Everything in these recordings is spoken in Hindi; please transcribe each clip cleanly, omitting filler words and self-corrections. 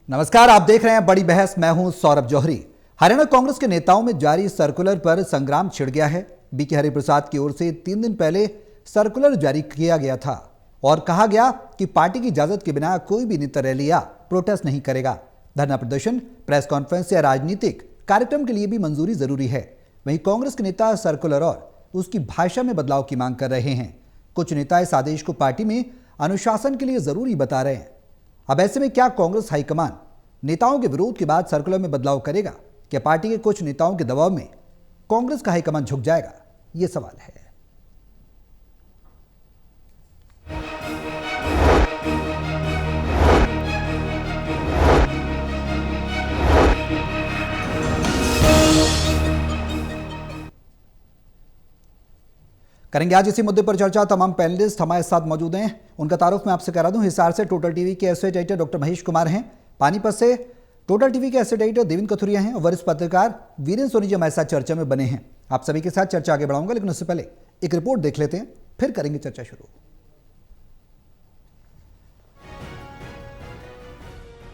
नमस्कार, आप देख रहे हैं बड़ी बहस। मैं हूं सौरभ जौहरी। हरियाणा कांग्रेस के नेताओं में जारी सर्कुलर पर संग्राम छिड़ गया है। बीके हरिप्रसाद की ओर से 3 दिन पहले सर्कुलर जारी किया गया था और कहा गया कि पार्टी की इजाजत के बिना कोई भी नेता रैली या प्रोटेस्ट नहीं करेगा। धरना प्रदर्शन, प्रेस कॉन्फ्रेंस या राजनीतिक कार्यक्रम के लिए भी मंजूरी जरूरी है। वहीं कांग्रेस के नेता सर्कुलर और उसकी भाषा में बदलाव की मांग कर रहे हैं। कुछ नेता इस आदेश को पार्टी में अनुशासन के लिए जरूरी बता रहे हैं। अब ऐसे में क्या कांग्रेस हाईकमान नेताओं के विरोध के बाद सर्कुलर में बदलाव करेगा? क्या पार्टी के कुछ नेताओं के दबाव में कांग्रेस का हाईकमान झुक जाएगा? यह सवाल है। करेंगे आज इसी मुद्दे पर चर्चा। तमाम पैनलिस्ट हमारे साथ मौजूद हैं। उनका तारुफ मैं आपसे करा दूं। हिसार से टोटल टीवी के associate editor doctor Mahesh Kumar हैं। पानीपत से टोटल टीवी के एसोसिएट एडिटर देवेंद्र कथुरिया हैं और वरिष्ठ पत्रकार वीरेंद्र सोनी जी हमारे साथ चर्चा में बने हैं। आप सभी के साथ चर्चा आगे बढ़ाऊंगा, लेकिन उससे पहले एक रिपोर्ट देख लेते हैं, फिर करेंगे चर्चा शुरू।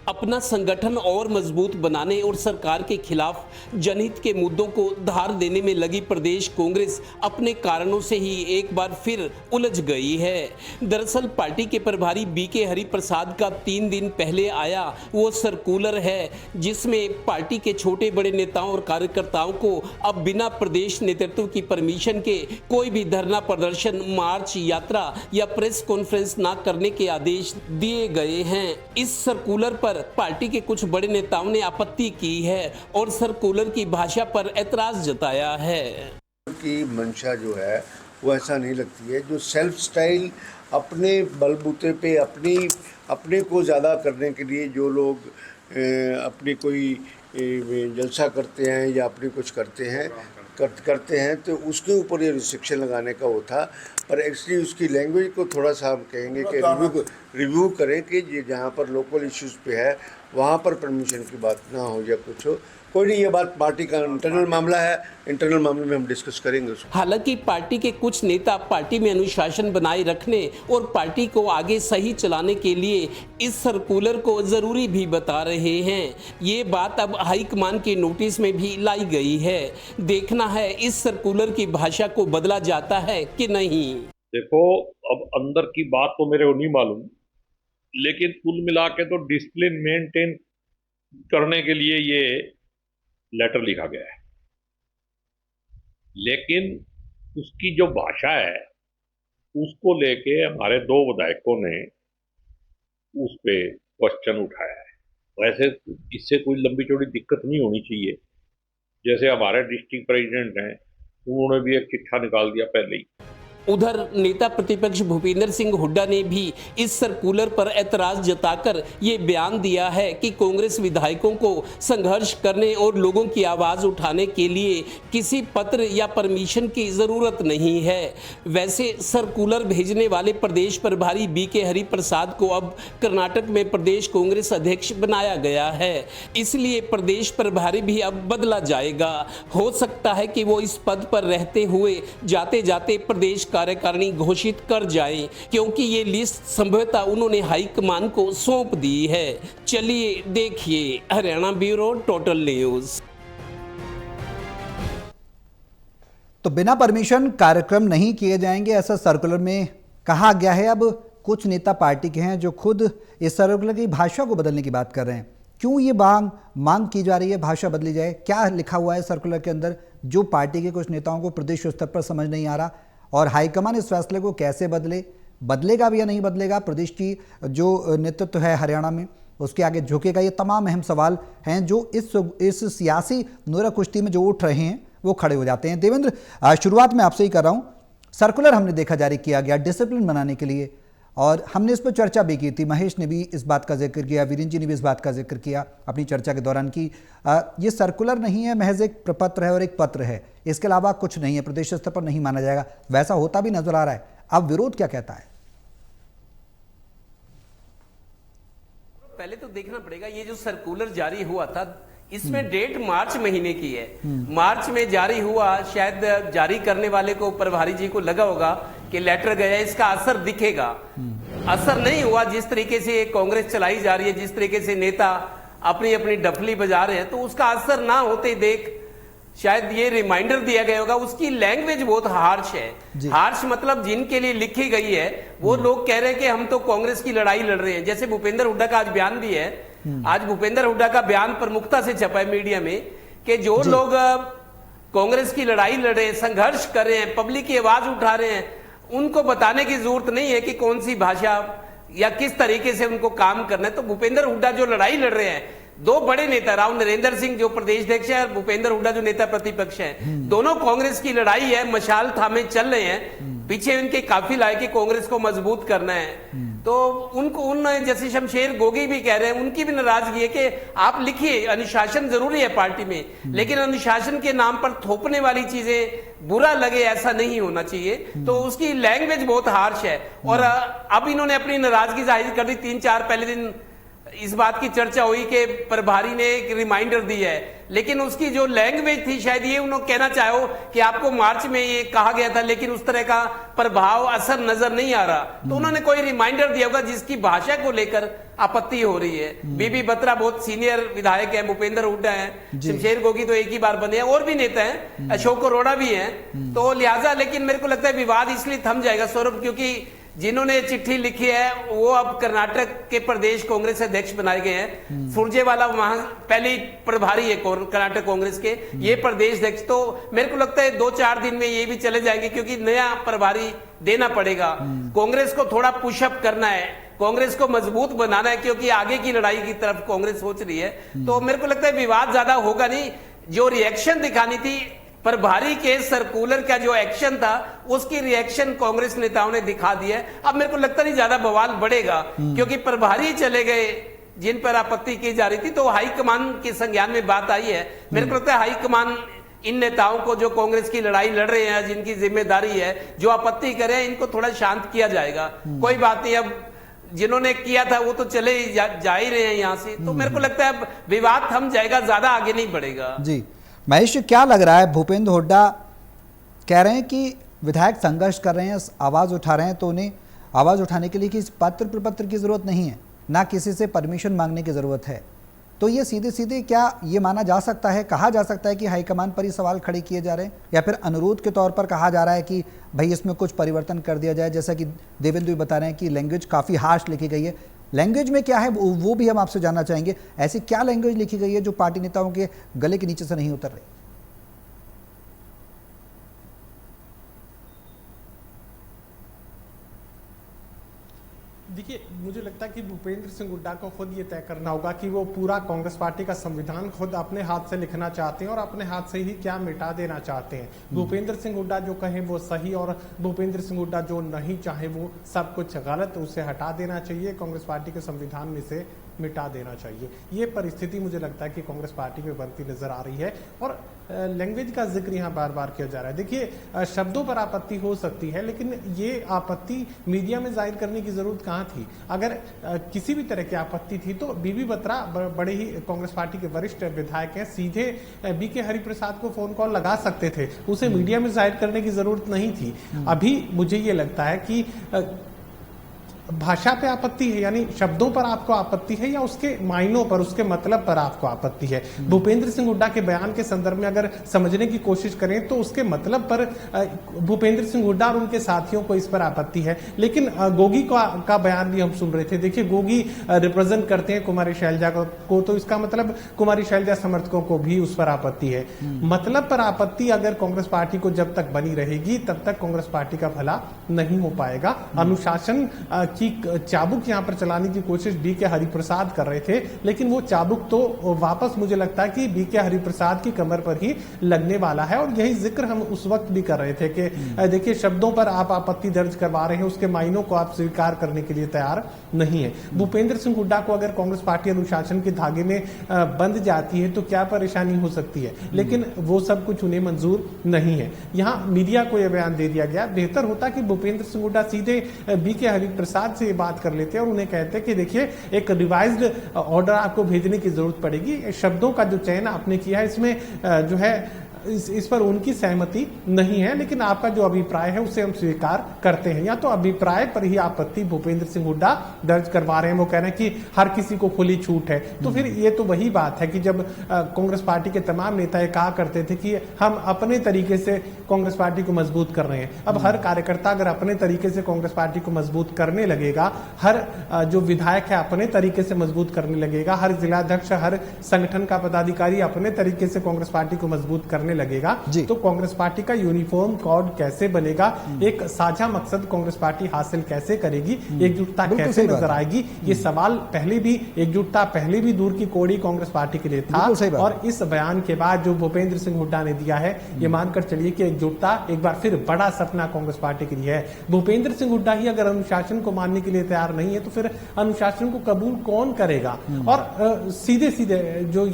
अपना संगठन और मजबूत बनाने और सरकार के खिलाफ जनहित के मुद्दों को धार देने में लगी प्रदेश कांग्रेस अपने कारणों से ही एक बार फिर उलझ गई है। दरअसल पार्टी के प्रभारी बीके हरिप्रसाद का 3 दिन पहले आया वो सर्कुलर है, जिसमें पार्टी के छोटे बड़े नेताओं और कार्यकर्ताओं को अब बिना प्रदेश नेतृत्व की परमिशन के कोई भी धरना प्रदर्शन, मार्च, यात्रा या प्रेस कॉन्फ्रेंस न करने के आदेश दिए गए हैं। इस सर्कुलर पर पार्टी के कुछ बड़े नेताओं ने आपत्ति की है और सर्कुलर की भाषा पर ऐतराज जताया है। की मंशा जो है वो ऐसा नहीं लगती है, जो सेल्फ स्टाइल अपने बलबूते पे अपने को ज़्यादा करने के लिए जो लोग अपनी कोई जलसा करते हैं या अपनी कुछ करते हैं तो उसके ऊपर ये रिस्ट्रिक्शन लगाने का वो था। पर एक्चुअली उसकी लैंग्वेज को थोड़ा सा हम कहेंगे कि रिव्यू करें कि ये जहाँ पर लोकल इश्यूज़ पे है वहाँ पर परमिशन की बात ना हो या कुछ हो। कोई नहीं, ये बात पार्टी का इंटरनल मामला है, इंटरनल मामले में हम डिस्कस करेंगे उसको। हालांकि पार्टी के कुछ नेता पार्टी में अनुशासन बनाए रखने और पार्टी को आगे सही चलाने के लिए इस सर्कुलर को जरूरी भी बता रहे हैं। ये बात अब हाईकमान के नोटिस में भी लाई गई है। देखना है इस सर्कुलर की भाषा को बदला जाता है कि नहीं। देखो, अब अंदर की बात तो मेरे को नहीं मालूम, लेकिन कुल मिला के तो डिसिप्लिन मेंटेन करने के लिए ये लेटर लिखा गया है। लेकिन उसकी जो भाषा है उसको लेके हमारे 2 विधायकों ने उस पे क्वेश्चन उठाया है। वैसे इससे कोई लंबी चौड़ी दिक्कत नहीं होनी चाहिए। जैसे हमारे डिस्ट्रिक्ट प्रेसिडेंट हैं, उन्होंने भी एक चिट्ठा निकाल दिया पहले ही। उधर नेता प्रतिपक्ष भूपेंद्र सिंह हुड्डा ने भी इस सर्कुलर पर ऐतराज जताकर ये बयान दिया है कि कांग्रेस विधायकों को संघर्ष करने और लोगों की आवाज उठाने के लिए किसी पत्र या परमिशन की जरूरत नहीं है। वैसे सर्कुलर भेजने वाले प्रदेश प्रभारी बीके हरिप्रसाद को अब कर्नाटक में प्रदेश कांग्रेस अध्यक्ष बनाया गया है, इसलिए प्रदेश प्रभारी भी अब बदला जाएगा। हो सकता है कि वो इस पद पर रहते हुए जाते जाते प्रदेश कार्यकारिणी घोषित कर जाएं, क्योंकि ये लिस्ट संभवतः उन्होंने हाईकमान को सौंप दी है। चलिए देखिए। Haryana bureau, total news. तो बिना परमिशन कार्यक्रम नहीं किए जाएंगे, ऐसा सर्कुलर में कहा गया है। अब कुछ नेता पार्टी के हैं जो खुद इस सर्कुलर की भाषा को बदलने की बात कर रहे हैं। क्यों ये मांग की जा रही है भाषा बदली जाए? क्या लिखा हुआ है सर्कुलर के अंदर जो पार्टी के कुछ नेताओं को प्रदेश स्तर पर समझ नहीं आ रहा? और हाईकमान इस फैसले को कैसे बदलेगा भी या नहीं बदलेगा? प्रदेश की जो नेतृत्व है हरियाणा में उसके आगे झुकेगा? ये तमाम अहम सवाल हैं जो इस सियासी नोरा कुश्ती में जो उठ रहे हैं वो खड़े हो जाते हैं। देवेंद्र, शुरुआत में आपसे ही कर रहा हूँ। सर्कुलर हमने देखा जारी किया गया डिसिप्लिन बनाने के लिए, और हमने इस पर चर्चा भी की थी। महेश ने भी इस बात का जिक्र किया, वीरेंद्र जी ने भी इस बात का जिक्र किया अपनी चर्चा के दौरान कि ये सर्कुलर नहीं है, महज एक प्रपत्र है और एक पत्र है, इसके अलावा कुछ नहीं है, प्रदेश स्तर पर नहीं माना जाएगा। वैसा होता भी नजर आ रहा है। अब विरोध क्या कहता है? पहले तो देखना पड़ेगा, ये जो सर्कुलर जारी हुआ था इसमें डेट मार्च महीने की है। मार्च में जारी हुआ, शायद जारी करने वाले को, प्रभारी जी को लगा होगा कि लेटर गया, इसका असर दिखेगा। असर नहीं हुआ। जिस तरीके से कांग्रेस चलाई जा रही है, जिस तरीके से नेता अपनी अपनी डफली बजा रहे हैं, तो उसका असर ना होते देख शायद ये रिमाइंडर दिया गया होगा। उसकी लैंग्वेज बहुत हार्श है। हार्श मतलब जिनके लिए लिखी गई है वो लोग कह रहे हैं कि हम तो कांग्रेस की लड़ाई लड़ रहे हैं। जैसे भूपेंद्र हुड्डा का आज बयान भी है, आज भूपेंद्र हुड्डा का बयान प्रमुखता से छपा है मीडिया में कि जो लोग कांग्रेस की लड़ाई लड़ रहे हैं, संघर्ष कर रहे हैं, पब्लिक की आवाज उठा रहे हैं, उनको बताने की जरूरत नहीं है कि कौन सी भाषा या किस तरीके से उनको काम करना है। तो भूपेंद्र हुड्डा जो लड़ाई लड़ रहे हैं, दो बड़े नेता राव नरेंद्र सिंह जो प्रदेश अध्यक्ष है और भूपेंद्र हुड्डा जो नेता प्रतिपक्ष है, दोनों कांग्रेस की लड़ाई है, मशाल थामे चल रहे हैं। पीछे उनके काफिला है कि कांग्रेस को मजबूत करना है। तो उनको जैसे शमशेर गोगी भी कह रहे हैं, उनकी भी नाराजगी है कि आप लिखिए अनुशासन जरूरी है पार्टी में, लेकिन अनुशासन के नाम पर थोपने वाली चीजें बुरा लगे ऐसा नहीं होना चाहिए। तो उसकी लैंग्वेज बहुत हार्श है। और अब इन्होंने अपनी नाराजगी जाहिर कर दी। 3-4 पहले दिन इस बात की चर्चा हुई कि प्रभारी ने एक रिमाइंडर दी है, लेकिन उसकी जो लैंग्वेज थी शायद ये उन्होंने कहना चाहो कि आपको मार्च में ये कहा गया था लेकिन उस तरह का प्रभाव असर नजर नहीं आ रहा। तो उन्होंने कोई रिमाइंडर दिया होगा जिसकी भाषा को लेकर आपत्ति हो रही है। बीबी बत्रा बहुत सीनियर विधायक है, भूपेंद्र हुड्डा है, शमशेर गोगी तो एक ही बार बने हैं, और भी नेता हैं, अशोक अरोड़ा भी हैं। तो लिहाजा लेकिन मेरे को लगता है विवाद इसलिए थम जाएगा सौरभ, क्योंकि जिन्होंने चिट्ठी लिखी है वो अब कर्नाटक के प्रदेश कांग्रेस अध्यक्ष बनाए गए हैं। सुरजेवाला वहां पहले प्रभारी है कर्नाटक कांग्रेस के, ये प्रदेश अध्यक्ष। तो मेरे को लगता है 2-4 दिन में ये भी चले जाएंगे, क्योंकि नया प्रभारी देना पड़ेगा। कांग्रेस को थोड़ा पुशअप करना है, कांग्रेस को मजबूत बनाना है, क्योंकि आगे की लड़ाई की तरफ कांग्रेस सोच रही है। तो मेरे को लगता है विवाद ज्यादा होगा नहीं। जो रिएक्शन दिखानी थी प्रभारी के सर्कुलर का जो एक्शन था, उसकी रिएक्शन कांग्रेस नेताओं ने दिखा दिया है। अब मेरे को लगता नहीं ज्यादा बवाल बढ़ेगा, क्योंकि प्रभारी चले गए जिन पर आपत्ति की जा रही थी। तो हाईकमान के संज्ञान में बात आई है। मेरे को लगता है हाईकमान इन नेताओं को जो कांग्रेस की लड़ाई लड़ रहे हैं, जिनकी जिम्मेदारी है, जो आपत्ति कर रहे हैं, इनको थोड़ा शांत किया जाएगा। कोई बात नहीं, अब जिन्होंने किया था वो तो चले जा ही रहे हैं यहाँ से। तो मेरे को लगता है अब विवाद थम जाएगा, ज्यादा आगे नहीं बढ़ेगा। जी महेश, क्या लग रहा है? भूपेंद्र हुड्डा कह रहे हैं कि विधायक संघर्ष कर रहे हैं, आवाज़ उठा रहे हैं, तो उन्हें आवाज़ उठाने के लिए किसी पात्र प्रपत्र की ज़रूरत नहीं है, ना किसी से परमिशन मांगने की ज़रूरत है। तो ये सीधे सीधे क्या ये माना जा सकता है, कहा जा सकता है कि हाईकमान पर ही सवाल खड़े किए जा रहे हैं, या फिर अनुरोध के तौर पर कहा जा रहा है कि भाई इसमें कुछ परिवर्तन कर दिया जाए? जैसा कि देवेंद्र भी बता रहे हैं कि लैंग्वेज काफ़ी हार्श लिखी गई है। लैंग्वेज में क्या है वो भी हम आपसे जानना चाहेंगे। ऐसी क्या लैंग्वेज लिखी गई है जो पार्टी नेताओं के गले के नीचे से नहीं उतर रही? देखिए, मुझे लगता है कि भूपेंद्र सिंह हुड्डा को खुद ये तय करना होगा कि वो पूरा कांग्रेस पार्टी का संविधान खुद अपने हाथ से लिखना चाहते हैं और अपने हाथ से ही क्या मिटा देना चाहते हैं। भूपेंद्र सिंह हुड्डा जो कहे वो सही, और भूपेंद्र सिंह हुड्डा जो नहीं चाहे वो सब कुछ गलत, उसे हटा देना चाहिए, कांग्रेस पार्टी के संविधान में से मिटा देना चाहिए। ये परिस्थिति मुझे लगता है कि कांग्रेस पार्टी में बनती नजर आ रही है। और लैंग्वेज का जिक्र यहाँ बार बार किया जा रहा है। देखिए, शब्दों पर आपत्ति हो सकती है, लेकिन ये आपत्ति मीडिया में जाहिर करने की जरूरत कहाँ थी? अगर किसी भी तरह की आपत्ति थी तो बीबी बत्रा बड़े ही कांग्रेस पार्टी के वरिष्ठ विधायक हैं, सीधे बीके हरिप्रसाद को फोन कॉल लगा सकते थे, उसे मीडिया में जाहिर करने की जरूरत नहीं थी। अभी मुझे ये लगता है कि भाषा पे आपत्ति है, यानी शब्दों पर आपको आपत्ति है, या उसके मायनों पर, उसके मतलब पर आपको आपत्ति है। भूपेंद्र सिंह हुड्डा के बयान के संदर्भ में अगर समझने की कोशिश करें तो उसके मतलब पर भूपेंद्र सिंह हुड्डा और उनके साथियों को इस पर आपत्ति है। लेकिन गोगी का बयान भी हम सुन रहे थे। देखिए, गोगी रिप्रेजेंट करते हैं कुमारी शैलजा को, तो इसका मतलब कुमारी शैलजा समर्थकों को भी उस पर आपत्ति है। मतलब पर आपत्ति अगर कांग्रेस पार्टी को जब तक बनी रहेगी तब तक कांग्रेस पार्टी का भला नहीं हो पाएगा। अनुशासन की चाबुक यहां पर चलाने की कोशिश बीके हरिप्रसाद कर रहे थे, लेकिन वो चाबुक तो वापस मुझे लगता है कि बीके हरिप्रसाद की कमर पर ही लगने वाला है। और यही जिक्र हम उस वक्त भी कर रहे थे कि देखिए, शब्दों पर आप आपत्ति दर्ज करवा रहे हैं, उसके मायनों को आप स्वीकार करने के लिए तैयार नहीं है। भूपेंद्र सिंह हुड्डा को अगर कांग्रेस पार्टी अनुशासन के धागे में बंध जाती है तो क्या परेशानी हो सकती है, लेकिन वो सब कुछ उन्हें मंजूर नहीं है। यहाँ मीडिया को यह बयान दे दिया गया। बेहतर होता कि भूपेंद्र सिंह हुड्डा सीधे बीके हरिप्रसाद से ये बात कर लेते हैं और उन्हें कहते हैं कि देखिए, एक रिवाइज्ड ऑर्डर आपको भेजने की जरूरत पड़ेगी। शब्दों का जो चयन आपने किया है इसमें जो है इस पर उनकी सहमति नहीं है, लेकिन आपका जो अभिप्राय है उसे हम स्वीकार करते हैं। या तो अभिप्राय पर ही आपत्ति भूपेंद्र सिंह हुड्डा दर्ज करवा रहे हैं, वो कह रहे हैं कि हर किसी को खुली छूट है। तो फिर ये तो वही बात है कि जब कांग्रेस पार्टी के तमाम नेता ये कहा करते थे कि हम अपने तरीके से कांग्रेस पार्टी को मजबूत कर रहे हैं, अब हर कार्यकर्ता अगर अपने तरीके से कांग्रेस पार्टी को मजबूत करने लगेगा, हर जो विधायक है अपने तरीके से मजबूत करने लगेगा, हर जिलाध्यक्ष, हर संगठन का पदाधिकारी अपने तरीके से कांग्रेस पार्टी को मजबूत करने लगेगा, तो कांग्रेस पार्टी का यूनिफॉर्म कोड कैसे बनेगा, एक साझा मकसद कांग्रेस पार्टी हासिल कैसे करेगी, एकजुटता कैसे नजर आएगी, ये सवाल पहले भी, एकजुटता पहले भी दूर की कौड़ी कांग्रेस पार्टी के लिए था। और इस बयान के बाद जो भूपेंद्र सिंह हुड्डा ने दिया है, ये मानकर चलिए कि एकजुटता एक बार फिर बड़ा सपना कांग्रेस पार्टी के लिए है। भूपेंद्र सिंह हुड्डा ही अगर अनुशासन को मानने के लिए तैयार नहीं है तो फिर अनुशासन को कबूल कौन करेगा। और सीधे सीधे जो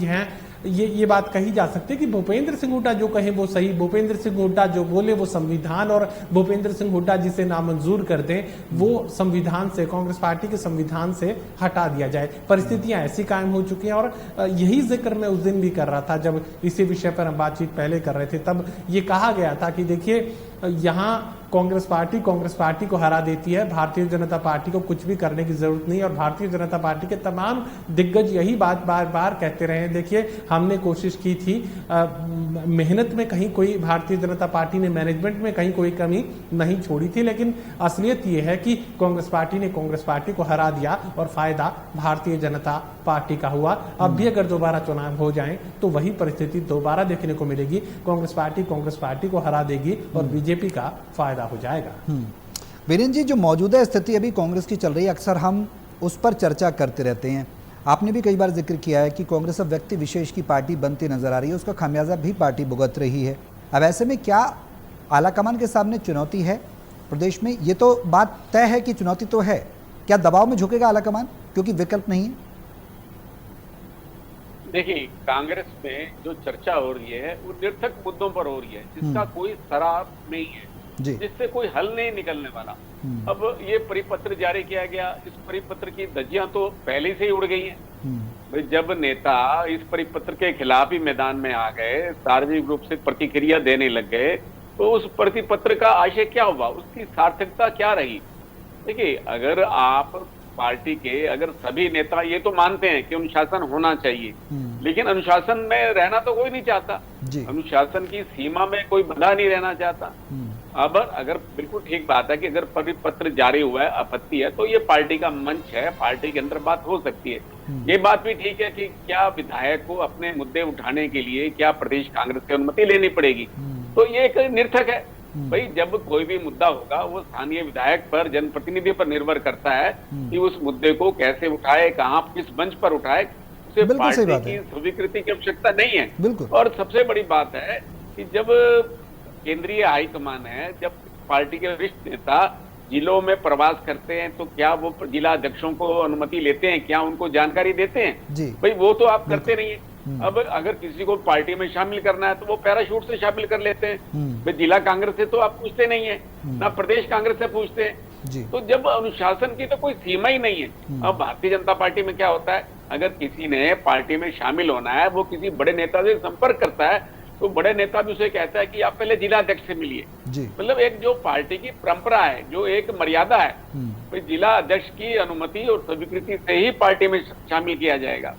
ये बात कही जा सकती है कि भूपेंद्र सिंह हुड्डा जो कहे वो सही, भूपेंद्र सिंह हुड्डा जो बोले वो संविधान, और भूपेंद्र सिंह हुड्डा जिसे नामंजूर कर दें वो संविधान से, कांग्रेस पार्टी के संविधान से हटा दिया जाए। परिस्थितियां ऐसी कायम हो चुकी हैं। और यही जिक्र मैं उस दिन भी कर रहा था जब इसी विषय पर हम बातचीत पहले कर रहे थे, तब ये कहा गया था कि देखिए यहाँ कांग्रेस पार्टी को हरा देती है, भारतीय जनता पार्टी को कुछ भी करने की जरूरत नहीं। और भारतीय जनता पार्टी के तमाम दिग्गज यही बात बार बार कहते रहे हैं, देखिए हमने कोशिश की थी, मेहनत में कहीं कोई भारतीय जनता पार्टी ने, मैनेजमेंट में कहीं कोई कमी नहीं छोड़ी थी, लेकिन असलियत यह है कि कांग्रेस पार्टी ने कांग्रेस पार्टी को हरा दिया और फायदा भारतीय जनता पार्टी का हुआ। अब भी अगर दोबारा चुनाव हो जाए तो वही परिस्थिति दोबारा देखने को मिलेगी, कांग्रेस पार्टी को हरा देगी और बीजेपी का फायदा हो जाएगा। वीरेंद्र जी, जो मौजूदा स्थिति अभी कांग्रेस की चल रही है, अक्सर हम उस पर चर्चा करते रहते हैं। आपने भी कई बार जिक्र किया है कि कांग्रेस अब व्यक्ति विशेष की पार्टी बनती नजर आ रही है, उसका खामियाजा भी पार्टी भुगत रही है। अब ऐसे में क्या आलाकमान के सामने चुनौती है प्रदेश में? ये तो बात तय है कि चुनौती तो है, क्या दबाव में झुकेगा आलाकमान क्योंकि विकल्प नहीं है? देखिए, कांग्रेस में जो चर्चा हो रही है वो निरर्थक मुद्दों पर हो रही है, जिसका कोई सराहत नहीं है, जिससे कोई हल नहीं निकलने वाला। अब ये परिपत्र जारी किया गया, इस परिपत्र की धज्जियां तो पहले से ही उड़ गई हैं। जब नेता इस परिपत्र के खिलाफ ही मैदान में आ गए, सार्वजनिक रूप से प्रतिक्रिया देने लग गए, तो उस परिपत्र का आशय क्या हुआ, उसकी सार्थकता क्या रही? देखिए, अगर आप पार्टी के, अगर सभी नेता ये तो मानते हैं कि अनुशासन होना चाहिए, लेकिन अनुशासन में रहना तो कोई नहीं चाहता, अनुशासन की सीमा में कोई बंधा नहीं रहना चाहता। अब अगर बिल्कुल ठीक बात है कि अगर परिपत्र जारी हुआ है, आपत्ति है, तो ये पार्टी का मंच है, पार्टी के अंदर बात हो सकती है। ये बात भी ठीक है कि क्या विधायक को अपने मुद्दे उठाने के लिए क्या प्रदेश कांग्रेस की अनुमति लेनी पड़ेगी, तो ये एक निरर्थक है। भाई, जब कोई भी मुद्दा होगा वो स्थानीय विधायक पर, जनप्रतिनिधि पर निर्भर करता है कि उस मुद्दे को कैसे उठाए, कहाँ, किस मंच पर उठाए, उसे पार्टी की स्वीकृति की आवश्यकता नहीं है। और सबसे बड़ी बात है कि जब केंद्रीय हाईकमान है, जब पार्टी के वरिष्ठ नेता जिलों में प्रवास करते हैं तो क्या वो जिला अध्यक्षों को अनुमति लेते हैं, क्या उनको जानकारी देते हैं? भाई, वो तो आप करते नहीं है। अब अगर किसी को पार्टी में शामिल करना है तो वो पैराशूट से शामिल कर लेते हैं। भाई, जिला कांग्रेस से तो आप पूछते नहीं है, ना प्रदेश कांग्रेस से पूछते हैं। तो जब अनुशासन की तो कोई सीमा ही नहीं है। अब भारतीय जनता पार्टी में क्या होता है, अगर किसी ने पार्टी में शामिल होना है, वो किसी बड़े नेता से संपर्क करता है, तो बड़े नेता भी उसे कहता है कि आप पहले जिला अध्यक्ष से मिलिए। मतलब एक जो पार्टी की परंपरा है, जो एक मर्यादा है, तो जिला अध्यक्ष की अनुमति और स्वीकृति से ही पार्टी में शामिल किया जाएगा।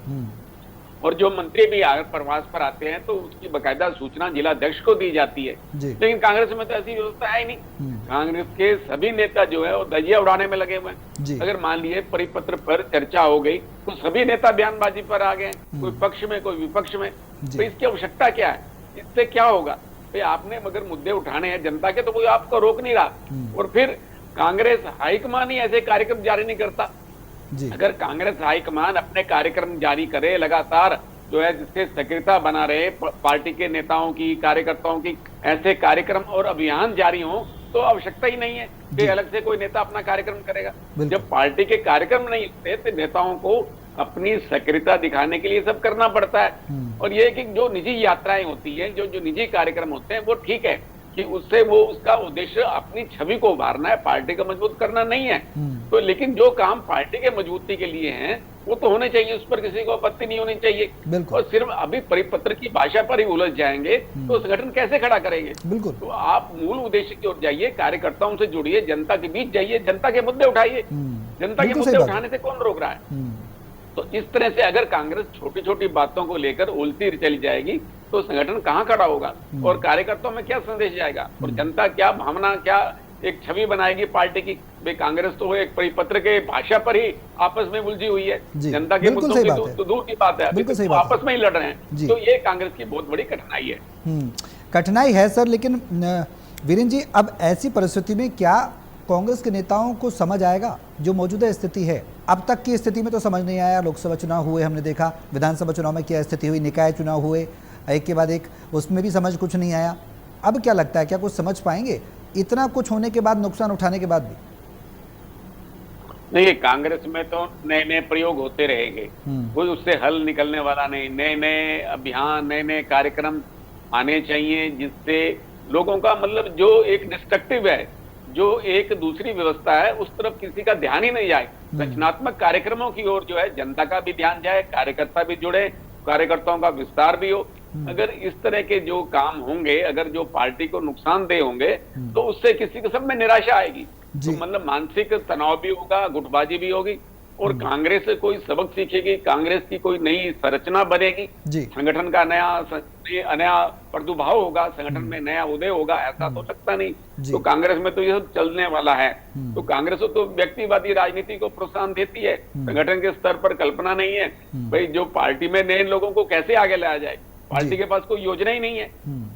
और जो मंत्री भी अगर प्रवास पर आते हैं तो उसकी बकायदा सूचना जिला अध्यक्ष को दी जाती है। लेकिन कांग्रेस में तो ऐसी व्यवस्था है ही नहीं। कांग्रेस के सभी नेता जो है वो धज्जियां उड़ाने में लगे हुए हैं। अगर मान लिए परिपत्र पर चर्चा हो गई तो सभी नेता बयानबाजी पर आ गए, कोई पक्ष में कोई विपक्ष में। तो इसकी आवश्यकता क्या है, इससे क्या होगा? भाई, आपने अगर मुद्दे उठाने हैं जनता के तो कोई आपको रोक नहीं रहा। और फिर कांग्रेस हाईकमान ही ऐसे कार्यक्रम जारी नहीं करता। अगर कांग्रेस हाईकमान अपने कार्यक्रम जारी करे लगातार, जो है जिससे सक्रियता बना रहे पार्टी के नेताओं की, कार्यकर्ताओं की, ऐसे कार्यक्रम और अभियान जारी हो, तो आवश्यकता ही नहीं है कि अलग से कोई नेता अपना कार्यक्रम करेगा। जब पार्टी के कार्यक्रम नहीं होते तो नेताओं को अपनी सक्रियता दिखाने के लिए सब करना पड़ता है। और ये कि जो निजी यात्राएं होती है, जो निजी कार्यक्रम होते हैं, वो ठीक है, कि उससे वो उसका उद्देश्य अपनी छवि को उभारना है, पार्टी को मजबूत करना नहीं है। तो लेकिन जो काम पार्टी के मजबूती के लिए हैं वो तो होने चाहिए, उस पर किसी को आपत्ति नहीं होनी चाहिए। और सिर्फ अभी परिपत्र की भाषा पर ही उलझ जाएंगे तो संगठन कैसे खड़ा करेंगे? बिल्कुल। तो आप मूल उद्देश्य की ओर जाइए, कार्यकर्ताओं से जुड़िए, जनता के बीच जाइए, जनता के मुद्दे उठाइए। जनता के मुद्दे उठाने से कौन रोक रहा है? तो इस तरह से अगर कांग्रेस छोटी छोटी बातों को लेकर उलझती चली जाएगी तो संगठन कहां खड़ा होगा और कार्यकर्ताओं में क्या संदेश जाएगा और जनता क्या भावना, क्या एक छवि बनाएगी पार्टी की? भाई कांग्रेस तो एक परिपत्र के भाषा पर ही आपस में उलझी हुई है, जनता के मुद्दों की तो दूर की बात है, अभी तो आपस में ही लड़ रहे हैं। तो ये कांग्रेस की बहुत बड़ी कठिनाई है। कठिनाई है सर, लेकिन वीरेंद्र जी अब ऐसी परिस्थिति में क्या कांग्रेस के नेताओं को समझ आएगा जो मौजूदा स्थिति है? अब तक की स्थिति में तो समझ नहीं आया। लोकसभा चुनाव हुए, हमने देखा विधानसभा चुनाव में क्या स्थिति हुई, निकाय चुनाव हुए एक के बाद एक, उसमें भी समझ कुछ नहीं आया। अब क्या लगता है, क्या कुछ समझ पाएंगे इतना कुछ होने के बाद, नुकसान उठाने के बाद भी? नहीं, कांग्रेस में तो नए नए प्रयोग होते रहेंगे, कोई उससे हल निकलने वाला नहीं। नए नए अभियान, नए नए कार्यक्रम आने चाहिए जिससे लोगों का मतलब जो एक डिस्ट्रक्टिव है, जो एक दूसरी व्यवस्था है, उस तरफ किसी का ध्यान ही नहीं जाए। रचनात्मक कार्यक्रमों की ओर जो है जनता का भी ध्यान जाए, कार्यकर्ता भी जुड़े, कार्यकर्ताओं का विस्तार भी हो। अगर इस तरह के जो काम होंगे, अगर जो पार्टी को नुकसानदेह होंगे तो उससे किसी के सब में निराशा आएगी, तो मतलब मानसिक तनाव भी होगा, गुटबाजी भी होगी और कांग्रेस से कोई सबक सीखेगी, कांग्रेस की कोई नई संरचना बनेगी, संगठन का नया प्रादुर्भाव होगा, संगठन में नया उदय होगा, ऐसा हो सकता नहीं। तो कांग्रेस में तो ये सब चलने वाला है। तो कांग्रेस तो व्यक्तिवादी राजनीति को प्रोत्साहन देती है, संगठन के स्तर पर कल्पना नहीं है भाई जो पार्टी में नए लोगों को कैसे आगे लाया जाए। पार्टी के पास कोई योजना ही नहीं है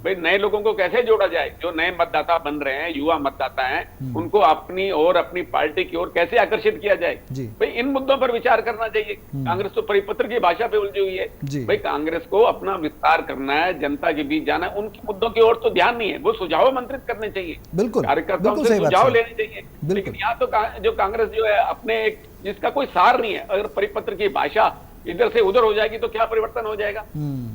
भाई नए लोगों को कैसे जोड़ा जाए। जो नए मतदाता बन रहे हैं, युवा मतदाता हैं, उनको अपनी और अपनी पार्टी की ओर कैसे आकर्षित किया जाए। भाई इन मुद्दों पर विचार करना चाहिए। कांग्रेस तो परिपत्र की भाषा पे उलझी हुई है। भाई कांग्रेस को अपना विस्तार करना है, जनता के बीच जाना है, उनके मुद्दों की ओर तो ध्यान नहीं है। वो सुझाव आमंत्रित करने चाहिए, कार्यकर्ताओं से सुझाव लेने चाहिए। लेकिन यहाँ तो जो कांग्रेस जो है अपने जिसका कोई सार नहीं है, अगर परिपत्र की भाषा इधर से उधर हो जाएगी तो क्या परिवर्तन हो जाएगा?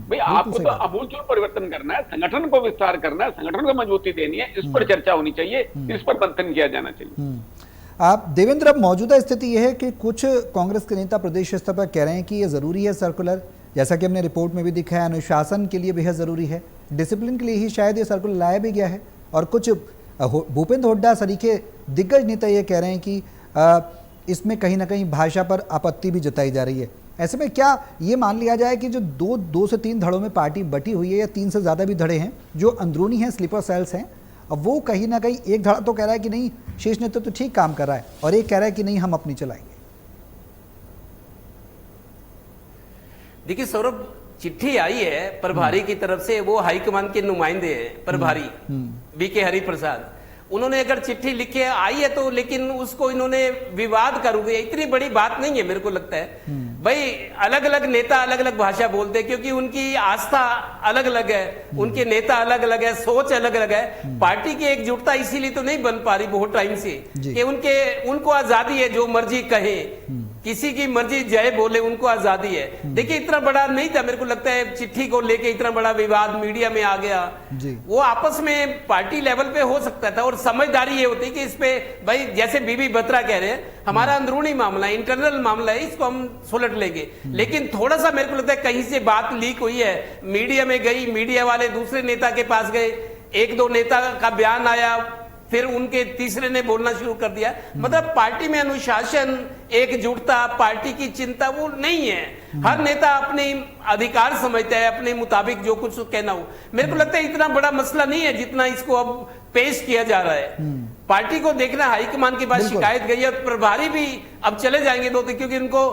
भाई आपको तो आमूलचूल परिवर्तन करना है, संगठन को विस्तार करना है, संगठन को मजबूती देनी है, इस पर चर्चा होनी चाहिए, इस पर मंथन किया जाना चाहिए। आप देवेंद्र, अब मौजूदा स्थिति यह है कि कुछ कांग्रेस के नेता प्रदेश स्तर पर कह रहे हैं कि ये जरूरी है सर्कुलर, जैसा कि हमने रिपोर्ट में भी दिखा है, अनुशासन के लिए बेहद जरूरी है, डिसिप्लिन के लिए ही शायद ये सर्कुलर लाया भी गया है। और कुछ भूपेंद्र हुड्डा सरीखे दिग्गज नेता ये कह रहे हैं कि इसमें कहीं ना कहीं भाषा पर आपत्ति भी जताई जा रही है। ऐसे में क्या ये मान लिया जाए कि जो दो से तीन धड़ों में पार्टी बटी हुई है, या तीन से ज़्यादा भी धड़े हैं जो अंदरूनी हैं, स्लीपर सेल्स हैं, अब वो कहीं ना कहीं एक धड़ा तो कह रहा है कि नहीं शीर्ष नेतृत्व तो ठीक काम कर रहा है और एक कह रहा है कि नहीं हम अपनी चलाएंगे? देखिए सौरभ, चिट्ठी आई है प्रभारी की तरफ से, वो हाईकमान के नुमाइंदे हैं प्रभारी बीके हरिप्रसाद। उन्होंने अगर चिट्ठी लिख के आई है तो, लेकिन उसको इन्होंने विवाद कर दिया। इतनी बड़ी बात नहीं है मेरे को लगता है। भाई अलग अलग नेता अलग अलग भाषा बोलते हैं क्योंकि उनकी आस्था अलग अलग है, उनके नेता अलग अलग है, सोच अलग अलग है। पार्टी की एकजुटता इसीलिए तो नहीं बन पा रही बहुत टाइम से कि उनको आजादी है जो मर्जी कहे, किसी की मर्जी जय बोले, उनको आजादी है। देखिए इतना बड़ा नहीं था, मेरे को लगता है चिट्ठी को लेके इतना बड़ा विवाद मीडिया में आ गया। वो आपस में पार्टी लेवल पे हो सकता था। और समझदारी ये होती कि इस पे भाई जैसे बीबी बत्रा कह रहे हैं, हमारा अंदरूनी मामला है, इंटरनल मामला है, इसको हम सुलट लेंगे। लेकिन थोड़ा सा मेरे को लगता है कहीं से बात लीक हुई है, मीडिया में गई, मीडिया वाले दूसरे नेता के पास गए, एक दो नेता का बयान आया, फिर उनके तीसरे ने बोलना शुरू कर दिया। मतलब पार्टी में अनुशासन, एकजुटता, पार्टी की चिंता वो नहीं है। हर नेता अपने अधिकार समझता है, अपने मुताबिक जो कुछ कहना हो। मेरे को लगता है इतना बड़ा मसला नहीं है जितना इसको अब पेश किया जा रहा है। पार्टी को देखना, हाईकमान के पास शिकायत गई है, प्रभारी भी अब चले जाएंगे दो, क्योंकि उनको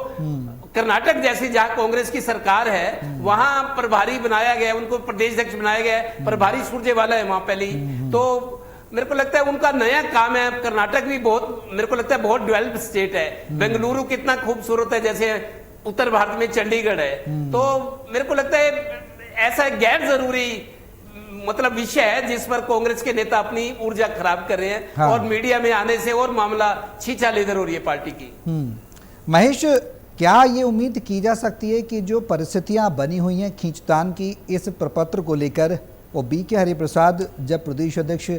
कर्नाटक जैसी जहां कांग्रेस की सरकार है वहां प्रभारी बनाया गया, उनको प्रदेश अध्यक्ष बनाया गया, प्रभारी सुरजेवाला है वहां पहले ही। तो मेरे को लगता है उनका नया काम है। कर्नाटक भी बहुत, मेरे को लगता है बहुत डेवलप्ड स्टेट है। बेंगलुरु कितना खूबसूरत है, जैसे उत्तर भारत में चंडीगढ़ है। तो मेरे को लगता है ऐसा गैर जरूरी मतलब विषय है जिस पर कांग्रेस के नेता अपनी ऊर्जा खराब कर रहे हैं। हाँ। और मीडिया में आने से और मामला छीछा लेदर हो रही है पार्टी की। महेश, क्या ये उम्मीद की जा सकती है कि जो परिस्थितियां बनी हुई हैं खींचतान की इस प्रपत्र को लेकर, वो BK हरिप्रसाद जब प्रदेश अध्यक्ष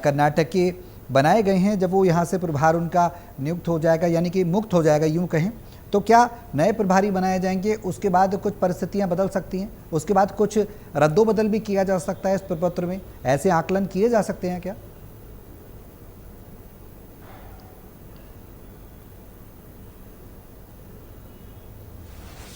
कर्नाटक के बनाए गए हैं, जब वो यहाँ से प्रभार उनका नियुक्त हो जाएगा, यानी कि मुक्त हो जाएगा यूँ कहें, तो क्या नए प्रभारी बनाए जाएंगे? उसके बाद कुछ परिस्थितियां बदल सकती हैं, उसके बाद कुछ रद्दोबदल भी किया जा सकता है इस प्रपत्र में, ऐसे आकलन किए जा सकते हैं क्या?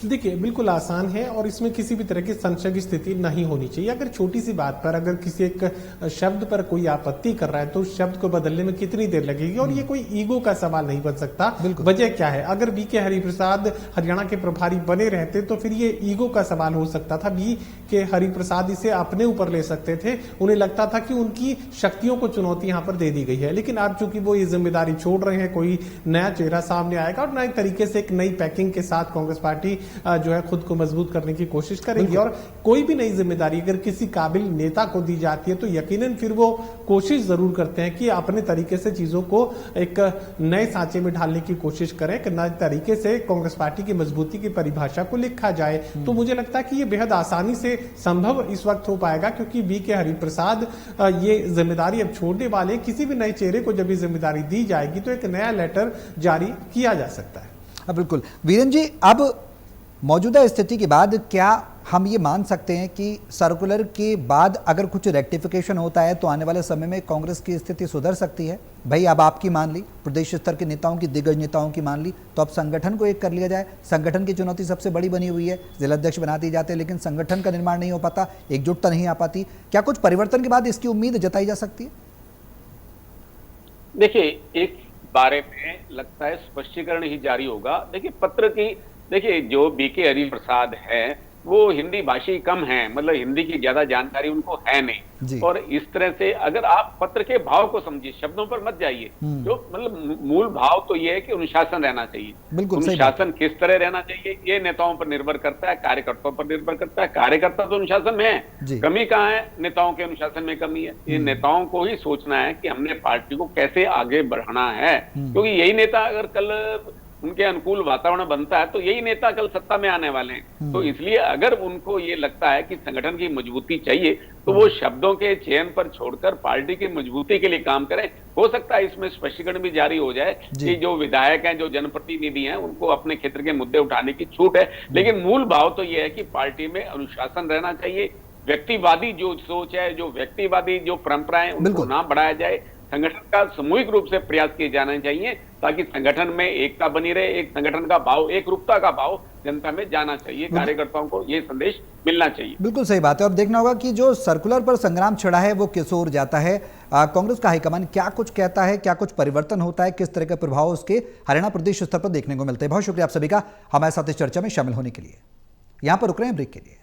देखिए, बिल्कुल आसान है और इसमें किसी भी तरह की संशय की स्थिति नहीं होनी चाहिए। अगर छोटी सी बात पर अगर किसी एक शब्द पर कोई आपत्ति कर रहा है तो उस शब्द को बदलने में कितनी देर लगेगी, और ये कोई ईगो का सवाल नहीं बन सकता। वजह क्या है? अगर BK हरिप्रसाद हरियाणा के प्रभारी बने रहते तो फिर ये ईगो का सवाल हो सकता था। BK हरिप्रसाद इसे अपने ऊपर ले सकते थे, उन्हें लगता था कि उनकी शक्तियों को चुनौती यहाँ पर दे दी गई है। लेकिन अब चूंकि वो ये जिम्मेदारी छोड़ रहे हैं, कोई नया चेहरा सामने आएगा और नए तरीके से एक नई पैकिंग के साथ कांग्रेस पार्टी जो है खुद को मजबूत करने की कोशिश करेंगी। और कोई भी नई जिम्मेदारी अगर किसी काबिल नेता को दी जाती है तो यकीनन फिर वो कोशिश जरूर करते हैं कि अपने तरीके से चीजों को एक नए सांचे में ढालने की कोशिश करें, एक नए तरीके से कांग्रेस पार्टी की मजबूती की परिभाषा को लिखा जाए। तो मुझे लगता है कि ये बेहद आसानी से संभव इस वक्त हो पाएगा, क्योंकि BK हरिप्रसाद ये जिम्मेदारी अब छोड़ने वाले। किसी भी नए चेहरे को जब ये जिम्मेदारी दी जाएगी तो एक नया लेटर जारी किया जा सकता है। बिल्कुल वीरेंद्र जी, अब मौजूदा स्थिति के बाद क्या हम ये मान सकते हैं कि सर्कुलर के बाद अगर कुछ रेक्टिफिकेशन होता है तो आने वाले समय में कांग्रेस की स्थिति सुधर सकती है? भाई अब आपकी मान ली, प्रदेश स्तर के नेताओं की, दिग्गज नेताओं की मान ली, तो अब संगठन को एक कर लिया जाए। संगठन की चुनौती सबसे बड़ी बनी हुई है, जिलाध्यक्ष बना दिए जाते हैं लेकिन संगठन का निर्माण नहीं हो पाता, एकजुटता नहीं आ पाती। क्या कुछ परिवर्तन के बाद इसकी उम्मीद जताई जा सकती है? देखिए, एक बारे में लगता है स्पष्टीकरण ही जारी होगा। देखिए, पत्र की जो BK हरिप्रसाद है वो हिंदी भाषी कम है, मतलब हिंदी की ज्यादा जानकारी उनको है नहीं। और इस तरह से अगर आप पत्र के भाव को समझिए, शब्दों पर मत जाइए, जो मतलब मूल भाव तो ये है कि अनुशासन रहना चाहिए। अनुशासन किस तरह रहना चाहिए ये नेताओं पर निर्भर करता है, कार्यकर्ताओं पर निर्भर करता है। कार्यकर्ता तो अनुशासन में है, कमी कहाँ है? नेताओं के अनुशासन में कमी है। ये नेताओं को ही सोचना है कि हमने पार्टी को कैसे आगे बढ़ाना है, क्योंकि यही नेता अगर कल उनके अनुकूल वातावरण बनता है तो यही नेता कल सत्ता में आने वाले हैं। तो इसलिए अगर उनको ये लगता है कि संगठन की मजबूती चाहिए तो वो शब्दों के चयन पर छोड़कर पार्टी की मजबूती के लिए काम करें। हो सकता है इसमें स्पष्टीकरण भी जारी हो जाए कि जो विधायक हैं, जो जनप्रतिनिधि हैं, उनको अपने क्षेत्र के मुद्दे उठाने की छूट है। लेकिन मूल भाव तो यह है कि पार्टी में अनुशासन रहना चाहिए। व्यक्तिवादी जो सोच है, जो व्यक्तिवादी जो परंपराएं, उनको ना बढ़ाया जाए। संगठन का सामूहिक रूप से प्रयास किए जाने चाहिए ताकि संगठन में एकता बनी रहे। एक संगठन का भाव, एक रूपता का भाव जनता में जाना चाहिए। कार्यकर्ताओं को ये संदेश मिलना चाहिए। बिल्कुल सही बात है। अब देखना होगा कि जो सर्कुलर पर संग्राम छिड़ा है वो किस ओर जाता है। कांग्रेस का हाईकमान क्या कुछ कहता है, क्या कुछ परिवर्तन होता है, किस तरह का प्रभाव उसके हरियाणा प्रदेश स्तर पर देखने को मिलते हैं। बहुत शुक्रिया आप सभी का हमारे साथ इस चर्चा में शामिल होने के लिए। यहाँ पर रुक रहे हैं ब्रेक के लिए।